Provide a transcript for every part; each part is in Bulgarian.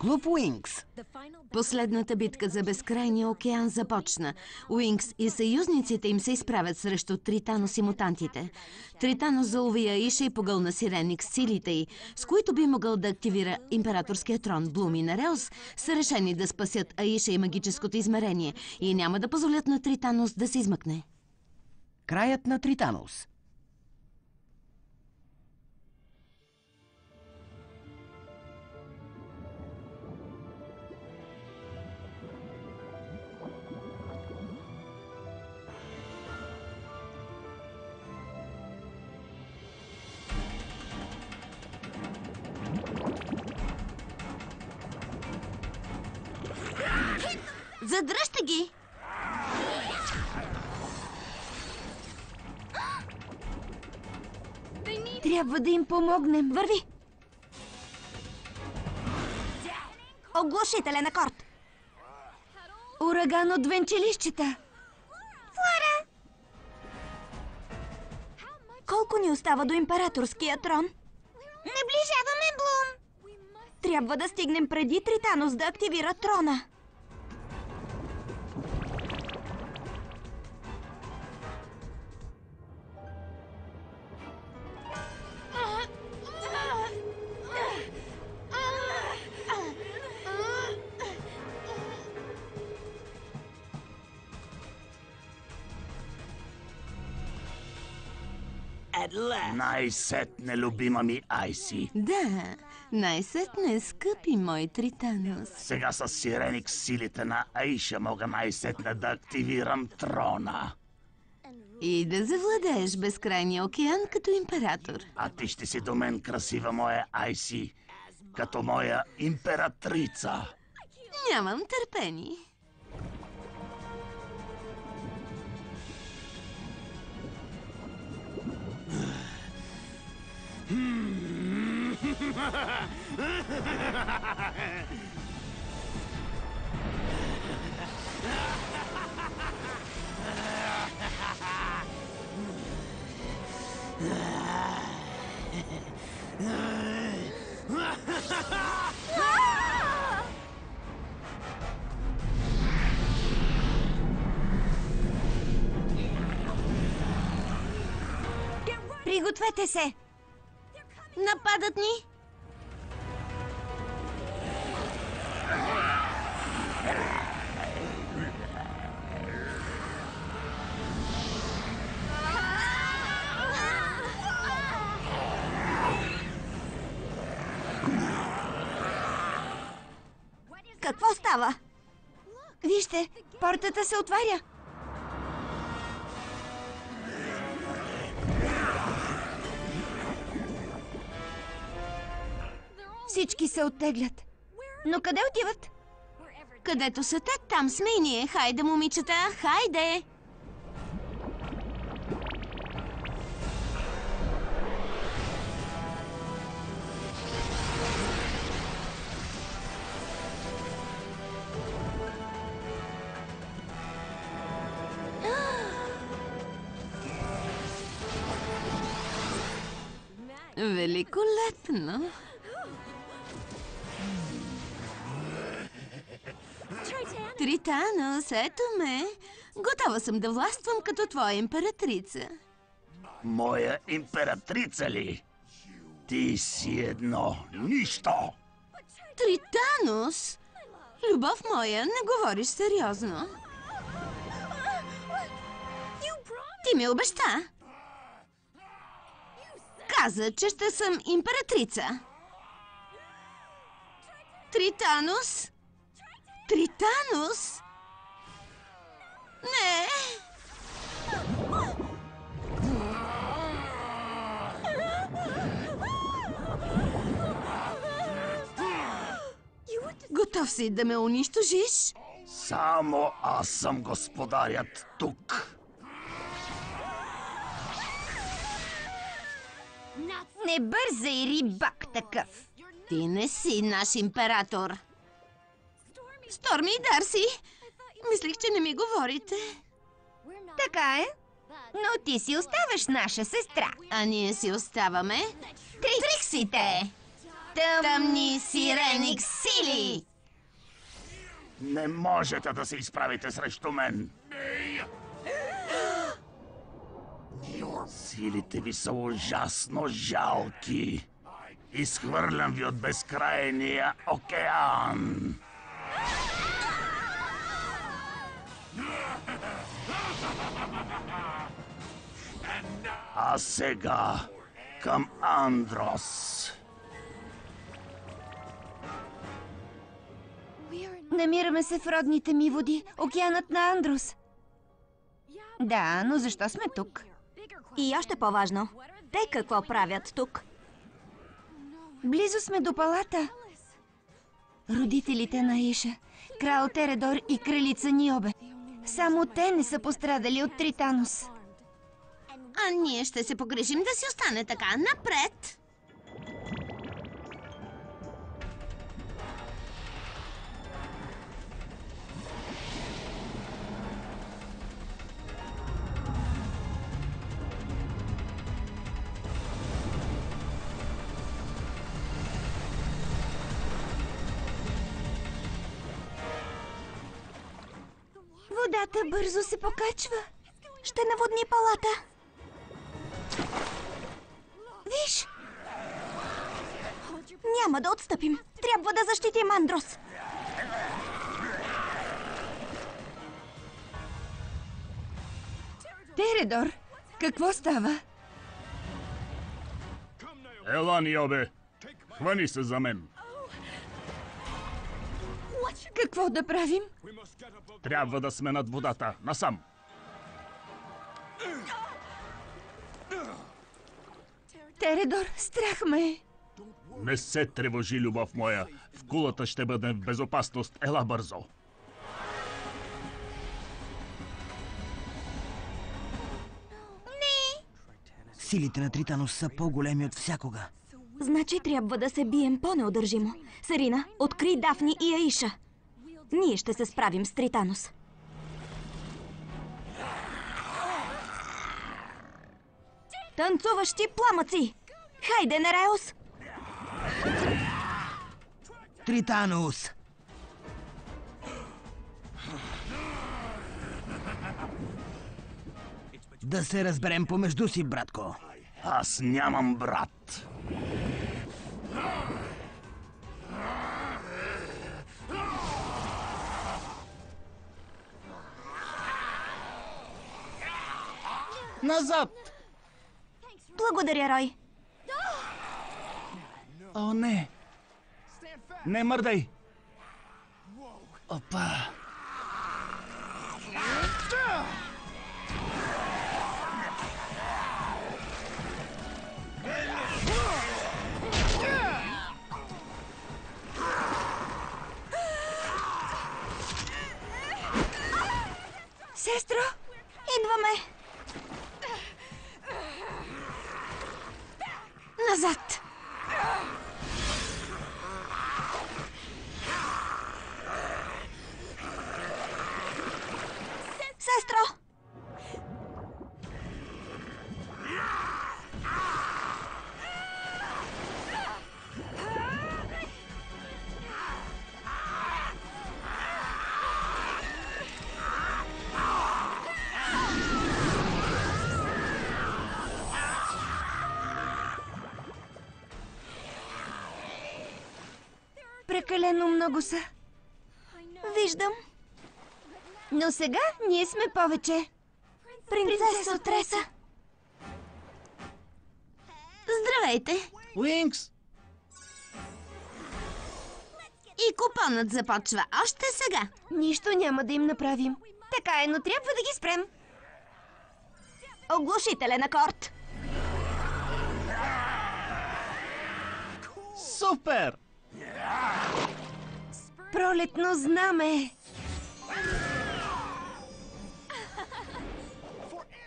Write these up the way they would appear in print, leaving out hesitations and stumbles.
клуб Уинкс. Последната битка за безкрайния океан започна. Уинкс и съюзниците им се изправят срещу Тританос и мутантите. Тританос залови Аиша и погълна Сиреник с силите й, с които би могъл да активира императорския трон. Блум и Нереус са решени да спасят Аиша и магическото измерение и няма да позволят на Тританос да се измъкне. Краят на Тританос. Задръжте ги! Трябва да им помогнем. Върви! Оглушителен акорд. Ураган от венчелищета. Флора! Колко ни остава до императорския трон? Наближаваме, Блум. Трябва да стигнем преди Тританос да активира трона. Най-сетне, любима ми Айси. Да, най-сетне, скъпи мой Тританос. Сега с Сиреник силите на Аиша мога най-сетне да активирам трона. И да завладееш безкрайния океан като император. А ти ще си до мен, красива моя Айси, като моя императрица. Нямам търпение. Пригответе се! Нападат ни! Какво става? Вижте, портата се отваря. Всички се оттеглят. Но къде отиват? Където са те, там сме и ние. Хайде, момичета, хайде! Великолепно! Тританос, ето ме. Готова съм да властвам като твоя императрица. Моя императрица ли? Ти си едно нищо. Тританос! Любов моя, не говориш сериозно. Ти ми обеща. Каза, че ще съм императрица. Тританос? Тританос? Не! Готов си да ме унищожиш? Само аз съм господарят тук. Не бързай, рибак такъв. Ти не си наш император. Сторми и Дарси, мислих, че не ми говорите. Така е. Но ти си оставаш наша сестра. А ние си оставаме Триксите. Тъмни сиреник сили! Не можете да се изправите срещу мен. Силите ви са ужасно жалки. Изхвърлям ви от безкрайния океан. А сега към Андрос. Намираме се в родните ми води, океанът на Андрос. Да, но защо сме тук? И още по-важно, те какво правят тук? Близо сме до палата. Родителите на Иша, крал Тередор и кралица Ниобе. Само те не са пострадали от Тританос. А ние ще се погрижим да си остане така. Напред! Водата бързо се покачва. Ще наводни палата. Виж! Няма да отстъпим. Трябва да защитим Андрос. Тередор, какво става? Ела, Ниобе! Хвани се за мен! Какво да правим? Трябва да сме над водата. Насам! Тередор, страх ме е. Не се тревожи, любов моя. В кулата ще бъдем в безопасност. Ела бързо! Силите на Тританос са по-големи от всякога. Значи трябва да се бием по-неудържимо. Сарина, откри Дафни и Аиша. Ние ще се справим с Тританос. Танцуващи пламъци! Хайде, Нереус! Тританос! Да се разберем помежду си, братко. Аз нямам брат. Назад! Благодаря, Рой. О, не! Не мърдай! Опа! Сестро, идваме! Назад! Сестро! Прекалено много са. Виждам. Но сега ние сме повече. Принцесо Треса. Здравейте! Уинкс! И купонът започва още сега. Нищо няма да им направим. Така е, но трябва да ги спрем. Оглушителен акорд. Супер! Пролетно знаме.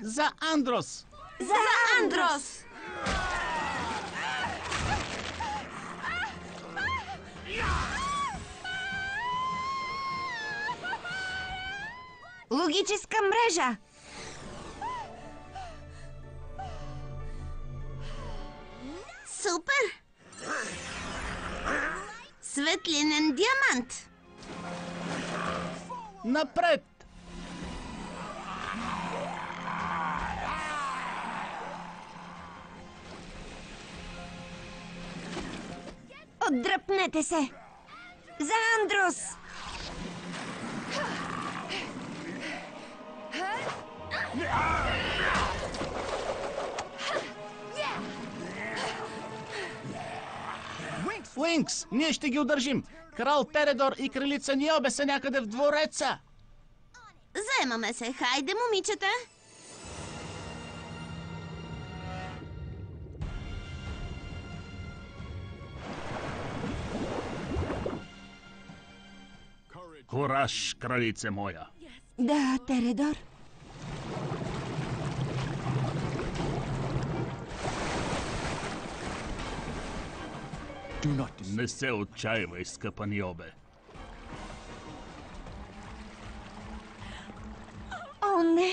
За Андрос! За Андрос! Логическа мрежа. Супер! Светлинен диамант. Напред! Отдръпнете се! За Андрус! Уинкс, ние ще ги удържим! Крал Тередор и кралица Ниобе са някъде в двореца! Заемаме се. Хайде, момичета. Кураж, кралице моя. Да, Тередор. Не се отчаивай, скъпа Ниобе. О, не!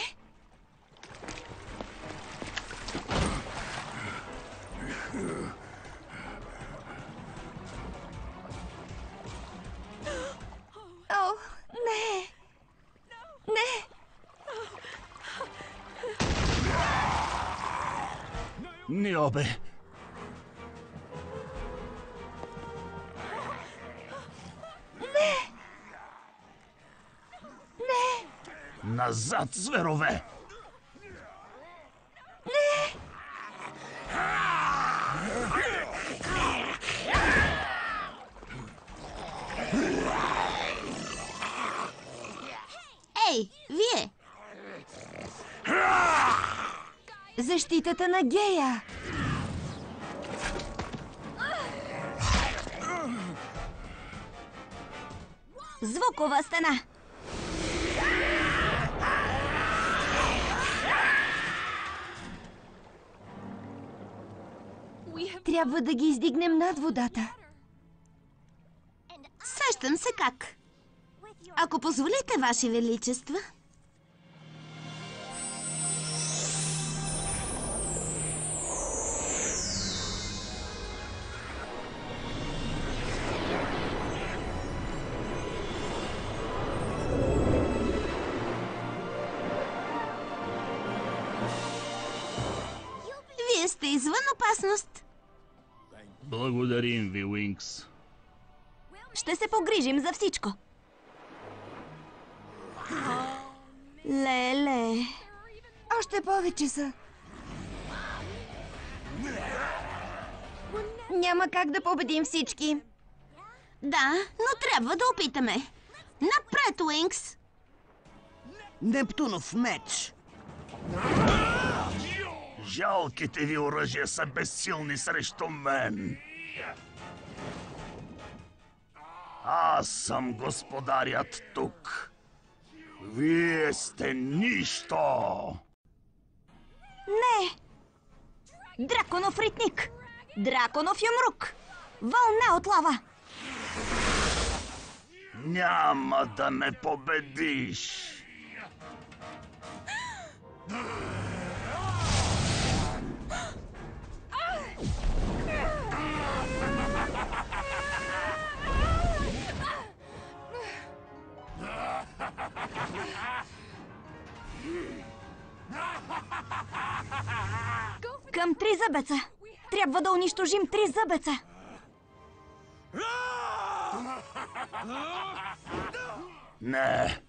О, не! Не! Ниобе! Назад, зверове! Ей, вие! Защитата на Гея! Звукова стена! Трябва да ги издигнем над водата. Сещам се как. Ако позволите, Ваше Величество. Вие сте извън опасност. Благодарим ви, Уинкс. Ще се погрижим за всичко. Леле. Още повече са. Няма как да победим всички. Да, но трябва да опитаме. Напред, Уинкс! Нептунов меч! Жалките ви оръжия са безсилни срещу мен. Аз съм господарят тук. Вие сте нищо. Не! Драконов ритник! Драконов юмрук! Вълна от лава! Няма да ме победиш. Към Тризъбеца! Трябва да унищожим Тризъбеца! Не.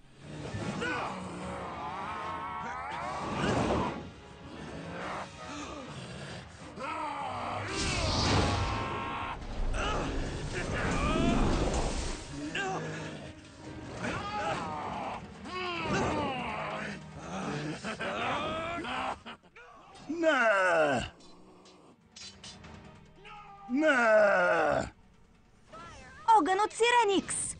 Не! Не! Огън от Сиреникс!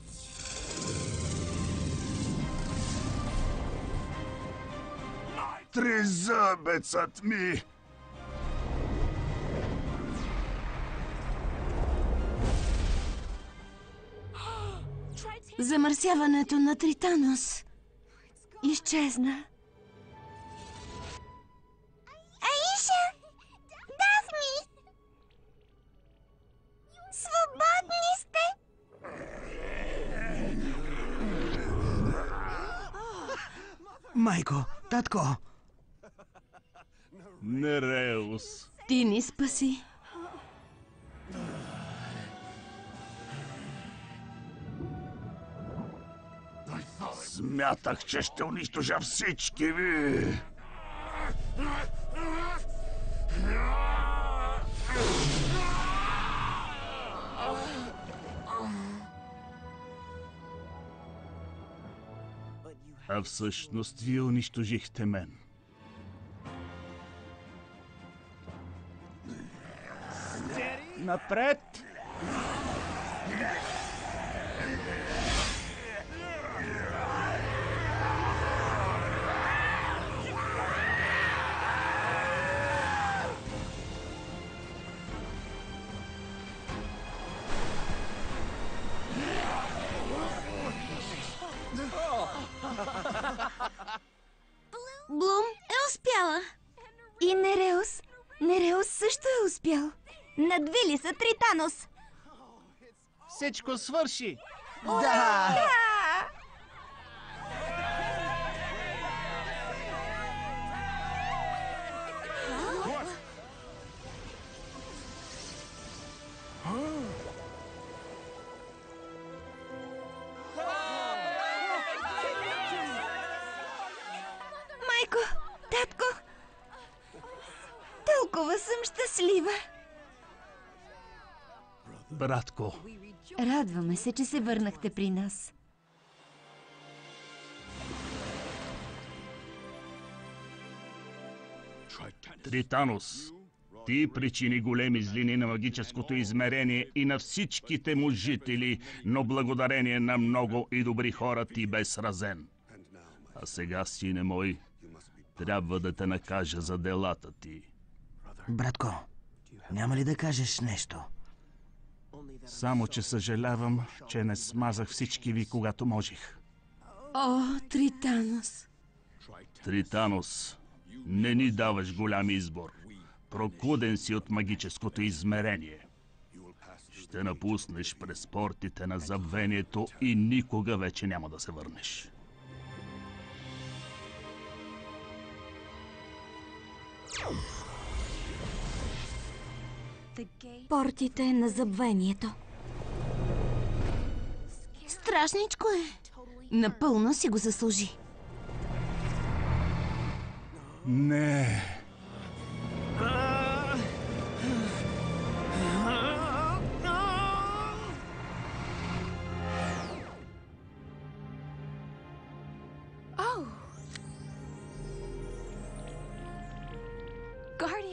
Тризъбецът ми! Замърсяването на Тританос Изчезна. Аиша! Дафни! Свободни сте! Майко, татко! Нереус. Ти ни спаси. Смятах, че ще унищожа всички ви. А всъщност вие унищожихте мен. Напред! Блум е успяла. И Нереус. Нереус също е успял. Надвили са Тританос. Всичко свърши! Да! Майко, татко. Толкова съм щастлива. Братко, Радваме се, че се върнахте при нас. Тританос, ти причини големи злини на магическото измерение и на всичките му жители, но благодарение на много и добри хора ти бе сразен. А сега, сине мой, трябва да те накажа за делата ти. Братко, няма ли да кажеш нещо? Само, че съжалявам, че не смазах всички ви, когато можех. О, Тританос. Тританос, не ни даваш голям избор. Прокуден си от магическото измерение. Ще напуснеш през портите на забвението и никога вече няма да се върнеш. Портите на забвението. Страшничко е. Напълно си го заслужи. Не.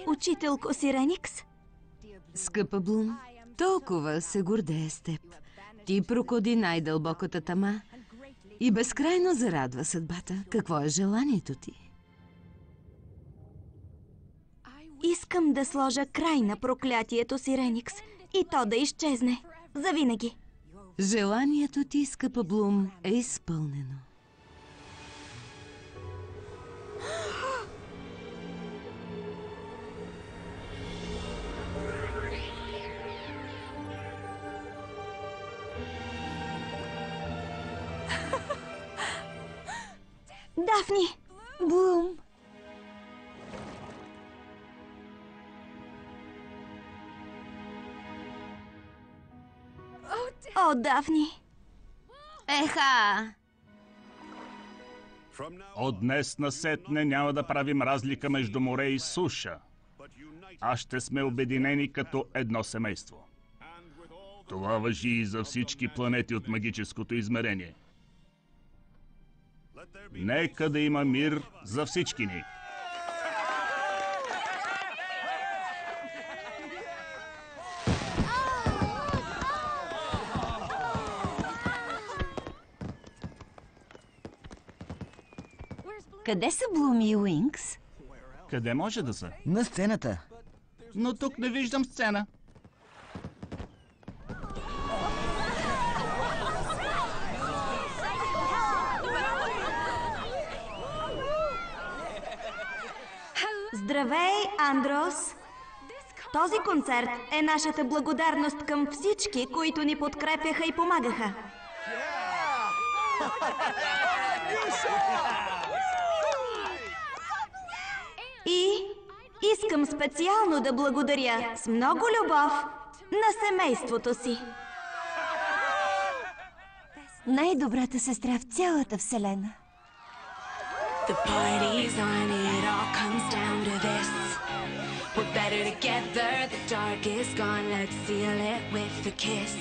Учителко Сиреникс. Скъпа Блум, толкова се гордея с теб. Ти прокуди най-дълбоката тъма и безкрайно зарадва съдбата. Какво е желанието ти? Искам да сложа край на проклятието Сиреникс и то да изчезне. Завинаги. Желанието ти, скъпа Блум, е изпълнено. Дафни! Блум! О, Дафни! Еха! От днес насетне няма да правим разлика между море и суша. А ще сме обединени като едно семейство. Това важи и за всички планети от магическото измерение. Нека да има мир за всички ни. Къде са Блум и Уинкс? Къде може да са? На сцената. Но тук не виждам сцена. Здравей, Андрос! Този концерт е нашата благодарност към всички, които ни подкрепяха и помагаха. Искам специално да благодаря с много любов на семейството си. Най-добрата сестра в цялата вселена. The party's on, it all comes down to this. We're better together, the dark is gone. Let's seal it with a kiss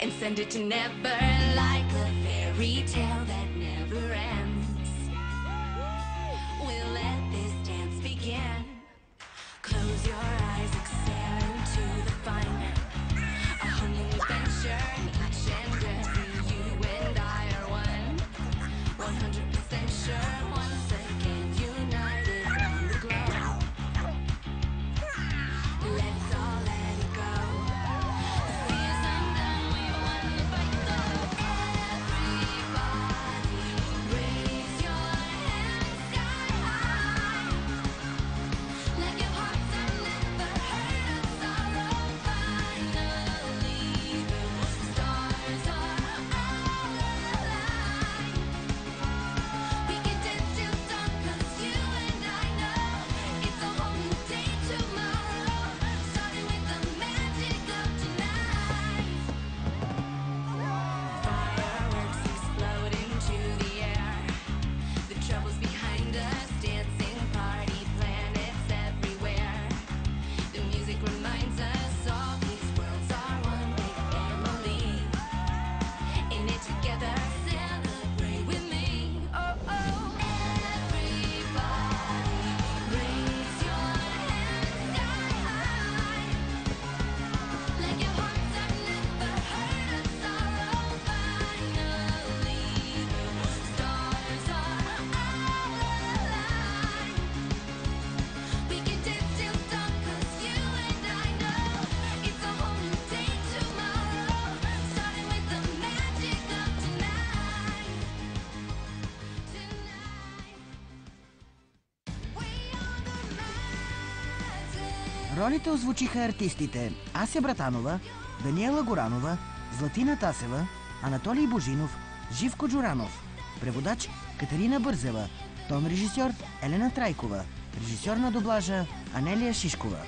and send it to never, like a fairy tale that never ends. We'll let this dance begin. Close your eyes, exhale into the fun. A whole new adventure, each and every you and I are one. 100% sure, once again united on the globe. Let's all let it go. The season done, we won the fight, so everybody raise your hands sky high. Like your hearts have never heard of sorrow. Finally, the stars are all aligned. We can dance till dawn, 'cause you and I know it's a whole new day tomorrow, starting with the magic of tonight. Fireworks explode into the air. The trouble's behind us, dancing party planets everywhere. The music reminds us all these worlds are one big family. In it together, celebrate with me. Oh, oh. Everybody, raise your hands sky high. Like your hearts have never heard of sorrow. Finally, the stars are all aligned. We can dance till dawn, 'cause you and I know it's a whole new day tomorrow, starting with the magic of tonight. We are the magic. Ролите озвучиха артистите Ася Братанова, Даниела Горанова, Златина Тасева, Анатолий Божинов, Живко Джуранов. Преводач Катерина Бързева. Тон режисьор Елена Трайкова. Режисьор на дублажа Анелия Шишкова.